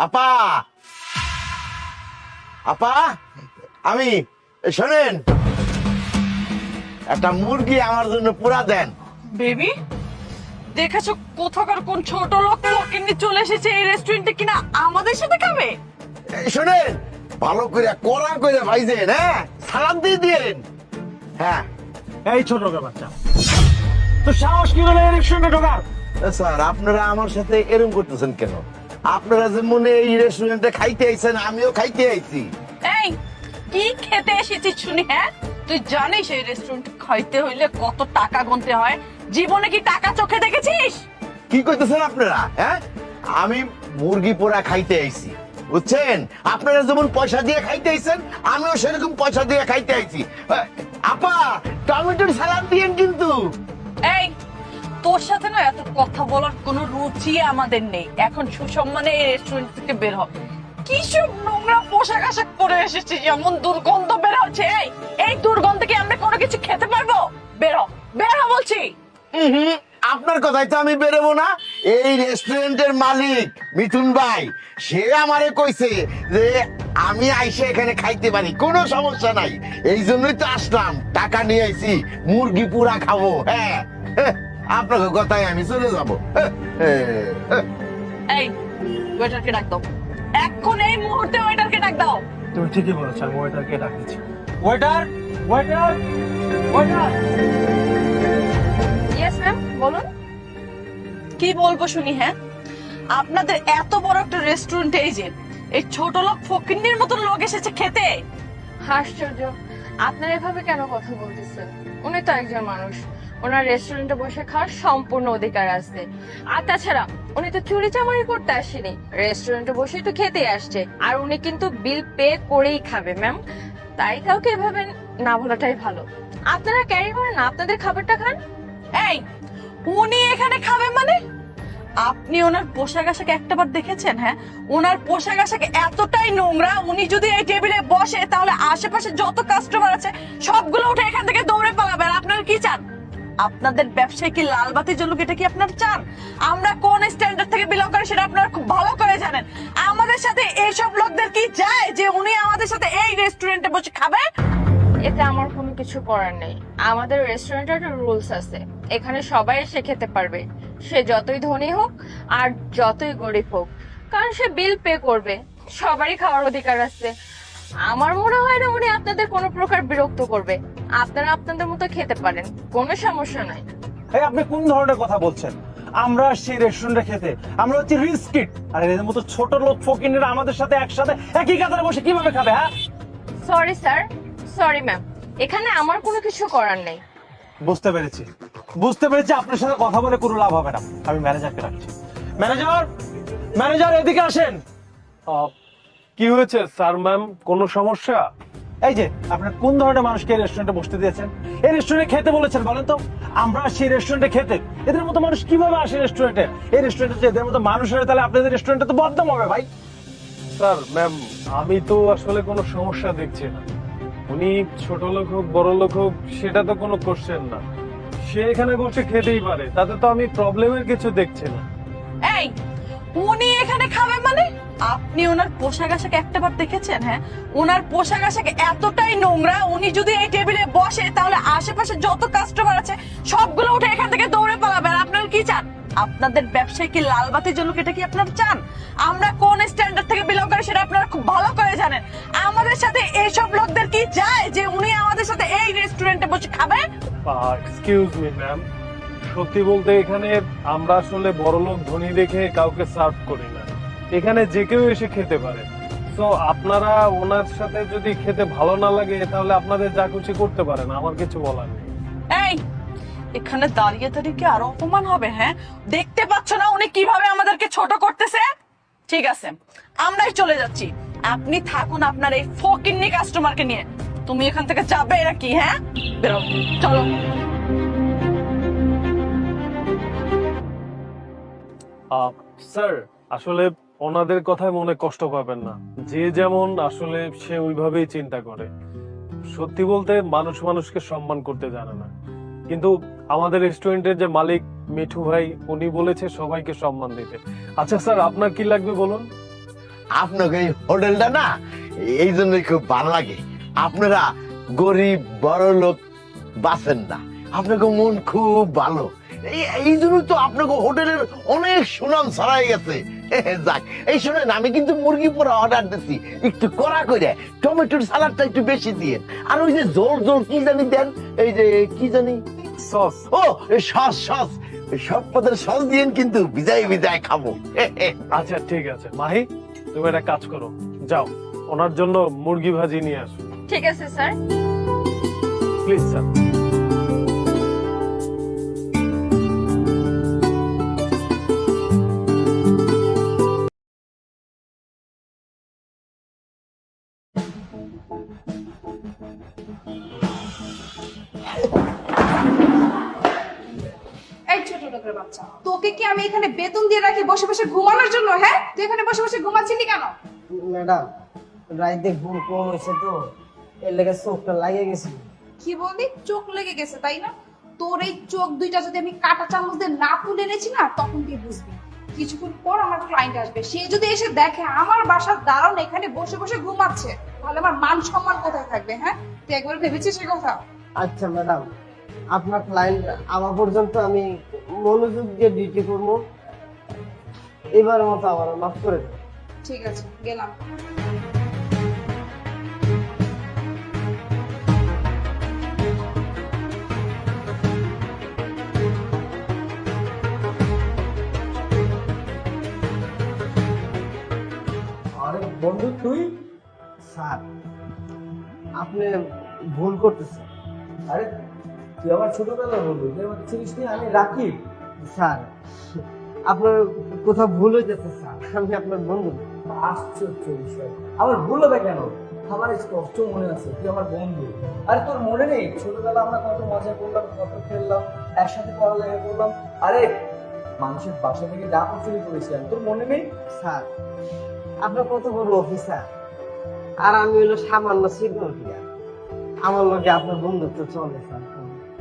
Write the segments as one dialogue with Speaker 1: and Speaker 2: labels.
Speaker 1: আপা আপা আমি শোনেন, একটা মুরগি আমার জন্য পুরা দেন।
Speaker 2: বেবি দেখেছো কোথাকার কোন ছোট লোক ফকিন্নি চলে এসেছে এই রেস্টুরেন্টে কিনা আমাদের সাথে খাবে।
Speaker 1: শোনেন, ভালো করে কড়া করে ভাইজেন, হ্যাঁ, সালাদ দিয়ে দিন। হ্যাঁ
Speaker 3: এই ছোট বাচ্চা, তো সাহস কি হলো এই রেস্টুরেন্টে ঢোকার?
Speaker 1: স্যার, আপনারা আমার সাথে এরকম করতেছেন কেন? আপনারা যে মনে এই রেস্টুরেন্টে খাইতে আইছেন, আমিও খাইতে আইছি।
Speaker 2: এই কি খেতে এসেছিস শুনি? হ্যাঁ, তুই জানিস এই রেস্টুরেন্টে খাইতে হইলে কত টাকা গুনতে হয়? জীবনে কি টাকা চোখে দেখেছিস?
Speaker 1: কি কইতেছেন আপনারা? হ্যাঁ, আমি মুরগি পোড়া খাইতে আইছি, বুঝছেন? আপনারা যেমন পয়সা দিয়ে খাইতে আইছেন, আমিও সেরকম পয়সা দিয়ে খাইতে আইছি। আপা, টমেটোর সালাদ দিয়েন কিন্তু।
Speaker 2: এই তোর সাথে না এত কথা বলার কোনো রুচি আমাদের নেই। এখন সুসম্মানে এই রেস্টুরেন্ট থেকে বের হ। কি সব নোংরা পোশাক আশাক পরে এসেছিস, যেমন দুর্গন্ধ বের হচ্ছে। এই দুর্গন্ধে কি আমরা কোনো কিছু খেতে পারবো? বের হ, বের হ বলছি।
Speaker 1: আপনার কথাই তো আমি বেরোবো না। এই রেস্টুরেন্টের মালিক মিঠুন ভাই, সে আমারে কইছে যে আমি আইসে এখানে খাইতে পারি, কোনো সমস্যা নাই। এই জন্যই তো আসলাম, টাকা নিয়ে আইছি, মুরগি পুরা খাবো। হ্যাঁ, আপনাকে কথাই আমি চলে যাবো।
Speaker 2: এই ওয়েটারকে ডাক দাও, এখন এই মুহূর্তে ওয়েটারকে ডাক দাও।
Speaker 3: তুমি ঠিকই বলেছো, আমি ওয়েটারকে ডাক দিচ্ছি। Waiter, waiter, waiter.
Speaker 2: Yes ma'am, বলুন। কি বলবো শুনি? হ্যাঁ, আপনাদের এত বড় একটা রেস্টুরেন্টে এই ছোট লোক ফকিন্নির মতন লোক এসেছে খেতে।
Speaker 4: আশ্চর্য, আপনারা এভাবে কেন কথা বলতেছেন? উনি তো একজন মানুষ, ওনার রেস্টুরেন্টে বসে খাওয়ার সম্পূর্ণ অধিকার আছে। আর তাছাড়া উনি তো চুরি চামারি করতে আসেনি, রেস্টুরেন্টে বসে তো খেতে আসছে। আর উনি কিন্তু বিল পে করেই খাবে ম্যাম, তাই কাউকে এভাবে না বলাটাই ভালো। আপনারা ক্যারি করেন না, আপনাদের খাবারটা খান।
Speaker 2: এই উনি এখানে খাবে মানে? আপনি ওনার পোশাক আশাক একটাবার দেখেছেন? হ্যাঁ, ওনার পোশাক আশাক এতটাই নোংরা, উনি যদি এই টেবিলে বসে তাহলে আশেপাশে যত কাস্টমার আছে সবগুলো উঠে এখান থেকে দৌড়ে পালাবে। আর আপনারা কি চান? আপনাদের ব্যবসায় কি লাল বাতি জ্বলুক, এটা কি আপনারা চান? আমরা কোন স্ট্যান্ডার্ড থেকে বিলং করি সেটা আপনারা খুব ভালো করে জানেন। আমাদের সাথে এইসব লোকদের কি যায় যে উনি আমাদের সাথে এই রেস্টুরেন্টে বসে খাবে?
Speaker 4: এতে আমার কোনো কিছু করার নেই। আমাদের রেস্টুরেন্টের একটা রুলস আছে, এখানে সবাই এসে খেতে পারবে, সে যতই ধনী হোক আর যতই গরিব হোক, কারণ সে বিল পে করবে। সবারই খাওয়ার অধিকার আছে। আমার মনে হয় না উনি আপনাদের কোনো প্রকার বিরক্ত করবে। আপনারা আপনাদের মতো খেতে পারেন, কোনো সমস্যা নাই।
Speaker 3: এই আপনি কোন ধরনের কথা বলছেন? আমরা সেই রেস্টুরেন্টে খেতে, আমরা হচ্ছে রিচ কিড, আর এদের মতো ছোট লোক ফকিনেরা আমাদের সাথে একসাথে একই কাতারে বসে কিভাবে খাবে? হ্যাঁ,
Speaker 4: সরি স্যার, সরি ম্যাম, এখানে আমার কোনো কিছু করার নেই।
Speaker 3: বুঝতে পেরেছি, বুঝতে পেরেছি। আপনার সাথে কথা বলে কোনো লাভ হবে না। আমি ম্যানেজারকে ডাকছি। ম্যানেজার, ম্যানেজার এদিকে আসেন।
Speaker 5: কি হয়েছে স্যার? ম্যাম, কোনো সমস্যা?
Speaker 3: এই যে আপনার কোন ধরনের মানুষকে এই রেস্টুরেন্টে বসতে দিয়েছেন, এই রেস্টুরেন্টে খেতে বলেছেন বলেন তো? আমরা সেই রেস্টুরেন্টে খেতে, এদের মতো মানুষ কিভাবে আসে রেস্টুরেন্টে? এই রেস্টুরেন্টে এদের মতো মানুষ হয়ে তাহলে আপনাদের রেস্টুরেন্টে তো বদনাম হবে ভাই।
Speaker 5: স্যার ম্যাম, আমি তো আসলে কোনো সমস্যা দেখছি না। উনি ছোট লোক হোক বড় লোক হোক সেটা তো কোনো কোশ্চেন না, সে এখানে বসে খেতেই পারে, তাতে তো আমি প্রবলেমের কিছু দেখছি না।
Speaker 2: এই উনি এখানে খাবে মানে? আপনি ওনার পোশাক আশাক একটাবার দেখেছেন? হ্যাঁ, ওনার পোশাক আশাক এতটাই নোংরা, উনি যদি এই টেবিলে বসে তাহলে আশেপাশে যত কাস্টমার আছে সবগুলো উঠে এখান থেকে দৌড়ে পালাবে। আর আপনারা কি চান? আপনাদের ব্যবসায় কি লাল বাতি জ্বলুক, এটা কি আপনারা চান? আমরা কোন স্ট্যান্ডার্ড থেকে বিলং করি সেটা আপনারা খুব ভালো করে জানেন। আমাদের সাথে এইসব লোকদের কি যায় যে উনি আমাদের সাথে এই রেস্টুরেন্টে বসে খাবে?
Speaker 5: এক্সকিউজ মি ম্যাম, সত্যি বলতে এখানে আমরা আসলে বড়লোক ধনী দেখে কাউকে সার্ভ করি না, এখানে যে কেউ এসে খেতে পারে। তো আপনারা ওনার সাথে যদি খেতে ভালো না লাগে তাহলে আপনাদের যা খুশি করতে পারেন, আমার কিছু বলার নেই।
Speaker 2: এই এখানে দাঁড়িয়ে দাঁড়িয়ে কি আরো অপমান হবে? হ্যাঁ, দেখতে পাচ্ছ না উনি কিভাবে আমাদেরকে ছোট করতেছে? ঠিক আছে, আমরাই চলে যাচ্ছি, আপনি থাকুন আপনার এই ফকিন্নি কাস্টমারকে নিয়ে। তুমি এখান থেকে যাবে নাকি? হ্যাঁ, বেরো, চলো।
Speaker 5: স্যার, আসলে ওনাদের কথায় মনে কষ্ট পাবেন না, যে যেমন আসলে সে ওইভাবেই চিন্তা করে। সত্যি বলতে মানুষ মানুষকে সম্মান করতে জানে না, কিন্তু আমাদের রেস্টুরেন্টের যে মালিক মিঠু ভাই, উনি বলেছে সবাইকে সম্মান দিতে। আচ্ছা স্যার, আপনার কি লাগবে বলুন?
Speaker 1: আপনাকে এই হোটেলটা না এই জন্যই খুব ভালো লাগে। আপনারা গরিব বড় লোক বাঁচেন না, আপনাকে মন খুব ভালো। এই জন্য তো আপনাকে হোটেলের অনেক সুনাম ছড়াই গেছে। যাক, এই শুনেন, আমি কিন্তু মুরগি পোড়া অর্ডার দিচ্ছি, একটু কড়া করে টমেটোর সালাডটা একটু বেশি দিয়েন। আর ওই যে জোর জোর কি জানি দেন, এই যে কি জানি
Speaker 5: সস।
Speaker 1: ও সস সস, সব পদের সস দিয়েন, কিন্তু বিদায় বিদায় খাবো।
Speaker 5: আচ্ছা ঠিক আছে মাহি, তুমি একটা কাজ করো, যাও ওনার জন্য মুরগি ভাজি নিয়ে আসো
Speaker 4: ঠিক আছে স্যার।
Speaker 5: Please sir.
Speaker 6: এই ছোট লোকের বাচ্চা, তোকে কি আমি এখানে বেতন দিয়ে রাখি বসে বসে ঘুমানোর জন্য? হ্যাঁ, তুই এখানে বসে বসে ঘুমাচ্ছিলি কেন?
Speaker 7: ম্যাডাম, রাইতে ঘুম কম হয়েছে তো, এর লেগে চোখটা লাগিয়ে গেছিল।
Speaker 6: কি বললি? চোখ লেগে গেছে তাই না? তোর এই চোখ দুইটা যদি আমি কাটা চামচ দিয়ে না তুলে এনেছি না, তখন তুই বুঝবি। কিছুক্ষণ পর আমার ক্লায়েন্ট আসবে, সে যদি এসে দেখে আমার বাসার দারোয়ান এখানে বসে বসে ঘুমাচ্ছে, তাহলে আমার মান সম্মান কোথায় থাকবে? হ্যাঁ, তুই একবার ভেবেছিস সে কথা?
Speaker 7: আচ্ছা ম্যাডাম, আপনার ক্লায়েন্ট আমার পর্যন্ত আমি মনোযোগ দিয়ে ডিউটি করবো, এবার মতো আমার মাফ করে দেন।
Speaker 6: ঠিক আছে, গেলাম।
Speaker 7: আরে বন্ধু তুই? স্যার, আপনি ভুল করতেছেন।
Speaker 8: আরে তুই আমার ছোটবেলার বন্ধু, তুই আমার চিনিস নি, আমি রাকিব।
Speaker 7: স্যার, আপনার কোথাও ভুল হইতেছে স্যার, আমি আপনার বন্ধু।
Speaker 8: আশ্চর্য বিষয়, আমার ভুল হবে কেন? আমার স্পষ্ট মনে আছে তুই আমার বন্ধু। আরে তোর মনে নেই ছোটবেলা আমরা কত মজা করলাম, কত খেললাম, একসাথে পড়ালেখা করলাম। আরে মানুষের বাসা থেকে ডাব চুরি করেছিলাম, তোর মনে নেই?
Speaker 7: স্যার, আপনার কত বড় অফিসার, আর আমি হলো সামান্য সিকিউরিটি গার্ড। আমার লোকে আপনার বন্ধুত্ব চলে স্যার।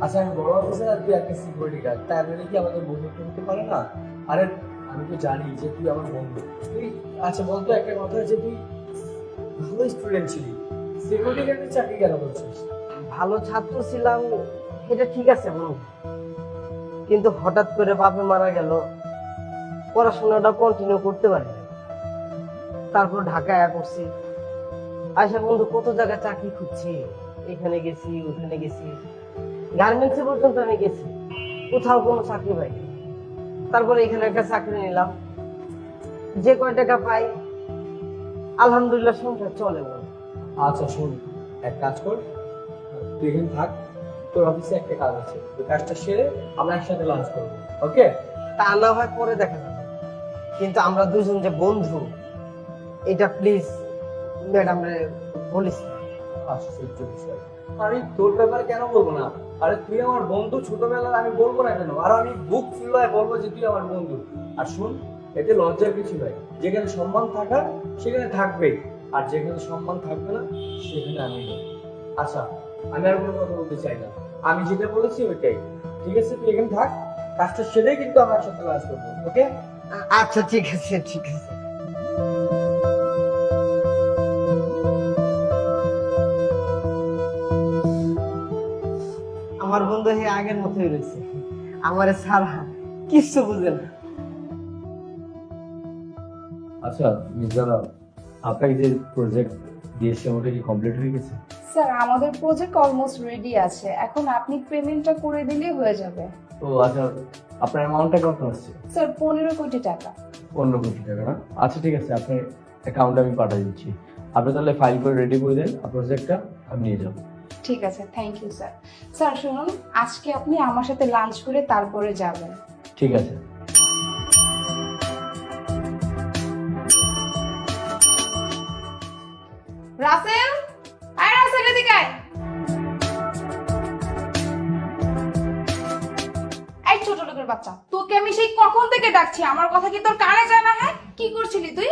Speaker 8: আচ্ছা আমি বড় অফিসার আর তুই একটা সিকিউরিটি গার্ড, তাই বলে কি আমাদের বন্ধুত্ব হতে পারে না? আরে আমি তো জানি যে তুই আমার বন্ধু। তুই আচ্ছা বলতো একটা কথা, যে তুই ভালো স্টুডেন্ট ছিলি, সিকিউরিটি গার্ডের চাকরি কেন করছিস?
Speaker 7: ভালো ছাত্র ছিলাম, এটা ঠিক আছে বন্ধু, কিন্তু হঠাৎ করে বাপে মারা গেল, পড়াশোনাটা কন্টিনিউ করতে পারি না। তারপর ঢাকায় করছি, আয়সা বন্ধু কত জায়গায় চাকরি খুঁজছি, এখানে গেছি ওখানে গেছি, গার্মেন্টসে পর্যন্ত আমি গেছি, কোথাও কোনো চাকরি পাইনি। তারপরে এখানে একটা চাকরি নিলাম, যে কয় টাকা পাই আলহামদুলিল্লাহ সংসার চলে বন্ধু।
Speaker 8: আচ্ছা শোন, এক কাজ কর, তুই এখানে থাক, তোর অফিসে একটা কাজ আছে, ওই কাজটা সেরে আমরা একসাথে লাঞ্চ করবো, ওকে?
Speaker 7: তা না হয় পরে দেখা যাবে, কিন্তু আমরা দুজন যে বন্ধু, এটা প্লিজ ম্যাডাম রে বলিস না।
Speaker 8: আশ্চর্য বিষয়, আমি তোর ব্যাপারে কেন বলবো না? আরে তুই আমার বন্ধু ছোটবেলার, আমি বলবো না কেন? আর আমি বুক ফুলায় বলবো যে তুই আমার বন্ধু। আর শুন, এতে লজ্জার কিছু নাই, যেখানে সম্মান থাকার সেখানে থাকবেই, আর যেখানে সম্মান থাকবে না সেখানে আমি নেই। আচ্ছা আমি আর কোনো কথা বলতে চাই না, আমি যেটা বলেছি ওইটাই, ঠিক আছে? তুই এখানে থাক, কাজটা সেরেই কিন্তু আমরা একসাথে লাঞ্চ করবো, ওকে?
Speaker 7: আচ্ছা ঠিক আছে ঠিক আছে। আমার বন্ধু হে আগের মতোই রয়েছে, আমার সারা কিচ্ছু বুঝে না।
Speaker 8: আচ্ছা মির্জারা, আপনাকে যে প্রজেক্ট দিয়েছে ওটা কি কমপ্লিট হয়ে গেছে?
Speaker 6: স্যার, আমাদের প্রজেক্ট অলমোস্ট রেডি আছে, এখন আপনি পেমেন্টটা করে দিলেই হয়ে যাবে।
Speaker 8: তো আচ্ছা, আপনার অ্যামাউন্টটা কত আসছে?
Speaker 6: স্যার, 15 কোটি টাকা।
Speaker 8: 15 কোটি টাকা না? আচ্ছা ঠিক আছে, আপনার অ্যাকাউন্টে আমি পাঠিয়ে দিচ্ছি। আপনি তাহলে ফাইল করে রেডি করে দেন, প্রজেক্টটা আমি নিয়ে যাবো।
Speaker 6: ঠিক আছে, থ্যাংক ইউ স্যার। স্যার শুনুন, আজকে আপনি আমার সাথে লাঞ্চ করে তারপরে যাবেন।
Speaker 8: ঠিক আছে।
Speaker 6: রাসেল, আয় রাসেল, এদিকে আয়। এই ছোট লোকের বাচ্চা, তোকে আমি সেই কখন থেকে ডাকছি, আমার কথা কি তোর কানে যায় না? হ্যাঁ, কি করছিলি তুই?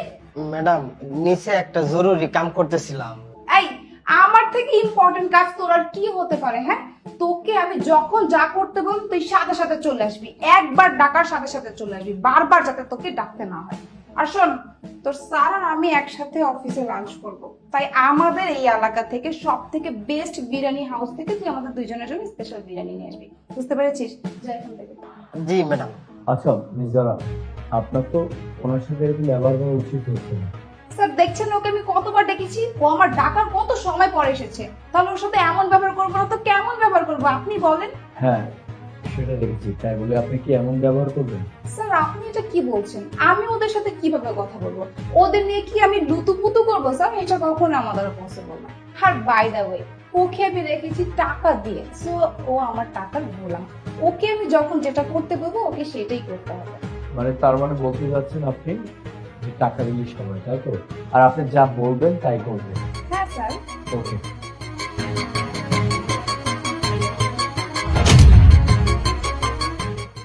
Speaker 7: ম্যাডাম, নিচে একটা জরুরি কাম করতেছিলাম।
Speaker 6: এই, আমার থেকে ইম্পর্টেন্ট কাজ তোর আর কি হতে পারে? হ্যাঁ, তোকে আমি যখন যা করতে বলবো তুই সাথে সাথে চলে আসবি, একবার ডাকার সাথে সাথে চলে আসবি, বারবার যাতে তোকে ডাকতে না হয়। আর শোন, তোর স্যার আর আমি একসাথে অফিসে লাঞ্চ করব, তাই আমাদের এই এলাকা থেকে সব থেকে বেস্ট বিরিয়ানি হাউস থেকে তুই আমাদের দুইজনের জন্য স্পেশাল বিরিয়ানি নিয়ে আসবি, বুঝতে পেরেছিস? যাই এখান থেকে।
Speaker 7: জি ম্যাডাম।
Speaker 8: আচ্ছা মিস জারা, আপনার তো ওনার সাথে এরকম ব্যবহার করা উচিত হচ্ছে না।
Speaker 6: স্যার দেখছেন ওকে আমি কতবার ডেকেছি, ও আমার ডাকার কত সময় পরে এসেছে, তাহলে ওর সাথে এমন ব্যবহার করবো না তো কেমন ব্যবহার করবো আপনি বলেন?
Speaker 8: হ্যাঁ সেটা দেখেছি, তাই বলে আপনি কি এমন ব্যবহার করবেন?
Speaker 6: স্যার আপনি এটা কি বলছেন? আমি ওদের সাথে কিভাবে কথা বলবো? ওদের নিয়ে কি আমি লুতুপুতু করবো? স্যার এটা কখনো আমাদের পসিবল না। আর বাই দ্য ওয়ে, ওকে আমি রেখেছি টাকা দিয়ে, সো ও আমার টাকার গোলাম। ওকে আমি যখন যেটা করতে বলবো ওকে সেটাই করতে হবে।
Speaker 8: মানে তার মানে বলতে যাচ্ছেন আপনি যে টাকা দিয়ে সবাই, তাই তো? আর আপনি যা বলবেন তাই করবেন?
Speaker 6: হ্যাঁ স্যার।
Speaker 8: ওকে।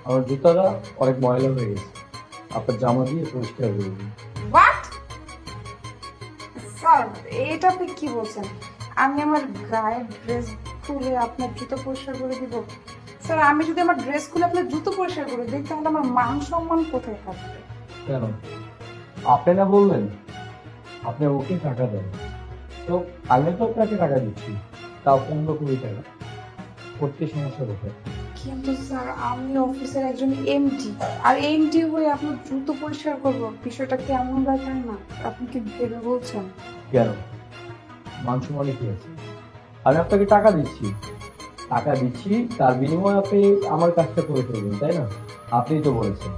Speaker 8: আমার জুতাটা অনেক ময়লা হয়ে গেছে, আপনার জামা দিয়ে পরিষ্কার করে দিন।
Speaker 6: হোয়াট? স্যার এটা আপনি কি বলছেন? আমি আমার গায়ের ড্রেস খুলে আপনার জুতো পরিষ্কার করে দিব? স্যার আমি যদি আমার ড্রেস খুলে আপনার জুতো পরিষ্কার করে দিই তাহলে আমার মান সম্মান কোথায় থাকবে?
Speaker 8: কেন? আপনি না বললেন আপনি ওকে টাকা দেন, তো আমি তো আপনাকে টাকা দিচ্ছি, তাও 15-20 টাকা, করতে সমস্যা কোথায়?
Speaker 6: কিন্তু স্যার আমি অফিসের একজন এমডি, আর এমডি হয়ে আপনার জুতো পরিষ্কার করবো, বিষয়টা কেমন দেখায় না? আপনি কি ভেবে বলছেন?
Speaker 8: কেন? মান সম্মানে কি আছে? আমি আপনাকে টাকা দিচ্ছি, তার বিনিময়ে আপনি আমার কাজটা করে ফেলবেন, তাই না? আপনিই তো বলেছেন।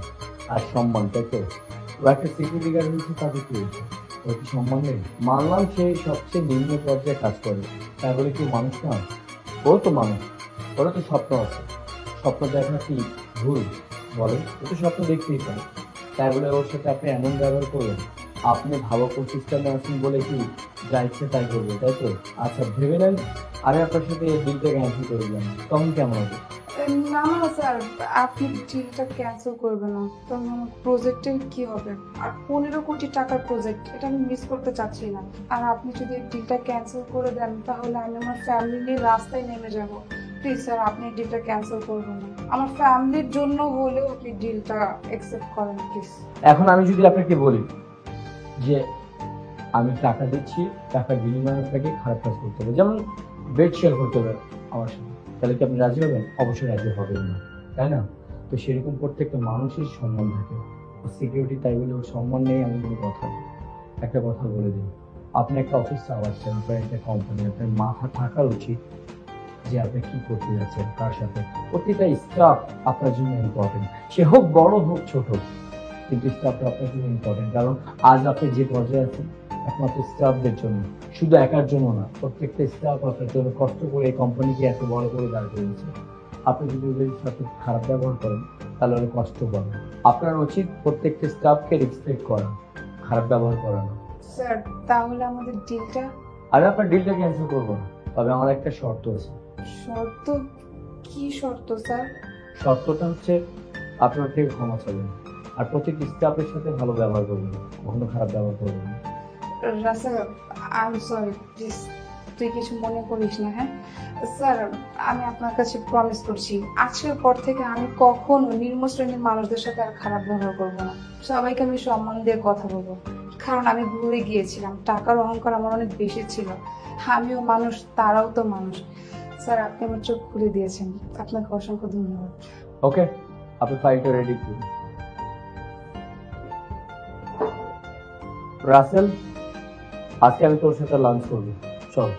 Speaker 8: আর সম্মান, তাই তো? ও একটা সিকিউরিটি গার্ড হয়েছে, তাতে কি হয়েছে? ওর কি সম্মান নেই? মানলাম সে সবচেয়ে নিম্ন পর্যায়ে কাজ করে, তাই বলে কি মানুষ না? ও তো মানুষ, ওরা তো স্বপ্ন আছে, স্বপ্ন দেখা কি ভুল বলেন? ও তো স্বপ্ন দেখতেই পারে, তাই বলে ওর সাথে আপনি এমন ব্যবহার করবেন? আপনি ভালো প্রতিষ্ঠানে আছেন বলে কি যা ইচ্ছে তাই করবে, তাই তো? আচ্ছা ভেবে নেন আমি আপনার সাথে ডিলটা ক্যান্সেল করে দিলাম, তখন কেমন হবে?
Speaker 6: না না স্যার, আপনি ডিলটা ক্যান্সেল করবেন না, কারণ আমার প্রজেক্টের কি হবে? আর 15 কোটি টাকার প্রজেক্ট, এটা আমি মিস করতে চাচ্ছি না। আর আপনি যদি ডিলটা ক্যান্সেল করে দেন তাহলে আমি আমার ফ্যামিলি নিয়ে রাস্তায় নেমে যাব। প্লিজ স্যার আপনি ডিলটা ক্যান্সেল করবেন না, আমার ফ্যামিলির জন্য হলেও আপনি ডিলটা অ্যাকসেপ্ট করেন প্লিজ।
Speaker 8: এখন আমি যদি আপনাকে বলি যে আমি টাকা দিচ্ছি, টাকার বিনিময়ে আপনাকে খারাপ কাজ করতে হবে, যেমন বেড শেয়ার করতে হবে আমার সাথে, তাহলে কি আপনি রাজি হবেন? অবশ্যই রাজি হবেন না, তাই না? তো সেরকম প্রত্যেকটা মানুষের সম্মান থাকে, সিকিউরিটি তাই বলে ওর সম্মান নেই এমন কোনো কথা নেই। একটা কথা বলে দিন, আপনি একটা অফিস চালাচ্ছেন, আপনার একটা কোম্পানি, আপনার মাথা থাকা উচিত যে আপনি কি করতে যাচ্ছেন, কার সাথে। প্রতিটা স্টাফ আপনার জন্য ইম্পর্টেন্ট, সে হোক বড় হোক ছোট, কিন্তু স্টাফটা আপনার জন্য ইম্পর্টেন্ট। কারণ আজ আপনি যে পর্যায়ে আছেন একমাত্র স্টাফদের জন্য, শুধু একার জন্য না, প্রত্যেকটা স্টাফ আপনার জন্য কষ্ট করে এই কোম্পানিকে এত বড় করে দাঁড় করিয়েছে। আপনি যদি ওদের সাথে খারাপ ব্যবহার করেন তাহলে ওরা কষ্ট পাবে। আপনার উচিত প্রত্যেকটা স্টাফকে রেসপেক্ট করা, খারাপ ব্যবহার করা না।
Speaker 6: স্যার তাহলে আমাদের ডিলটা?
Speaker 8: আমি আপনার ডিলটা ক্যান্সেল করবো না, তবে আমার একটা শর্ত আছে।
Speaker 6: শর্ত? কি শর্ত স্যার?
Speaker 8: শর্তটা হচ্ছে আপনার থেকে ক্ষমা চাইবেন, আর প্রত্যেকটি স্টাফের সাথে ভালো ব্যবহার করবেন, কখনো খারাপ ব্যবহার করবেন না।
Speaker 6: Rasel I am sorry, please তুই কিছু মনে করিস না। হ্যাঁ স্যার আমি আপনার কাছে প্রমিস করছি আজকের পর থেকে আমি কখনো নিম্ন শ্রেণীর মানুষদের সাথে আর খারাপ ব্যবহার করবো না, সবাইকে আমি সম্মান দিয়ে কথা বলবো। কারণ আমি ভুলে গিয়েছিলাম, টাকার অহংকার আমার অনেক বেশি ছিল। আমিও মানুষ, তারাও তো মানুষ। স্যার আপনি আমার চোখ খুলে দিয়েছেন, আপনাকে অসংখ্য ধন্যবাদ।
Speaker 8: ওকে, আপনি ফাইলটা রেডি করুন। রাসেল, আজকে আমি তোর সাথে লাঞ্চ করবো, চল।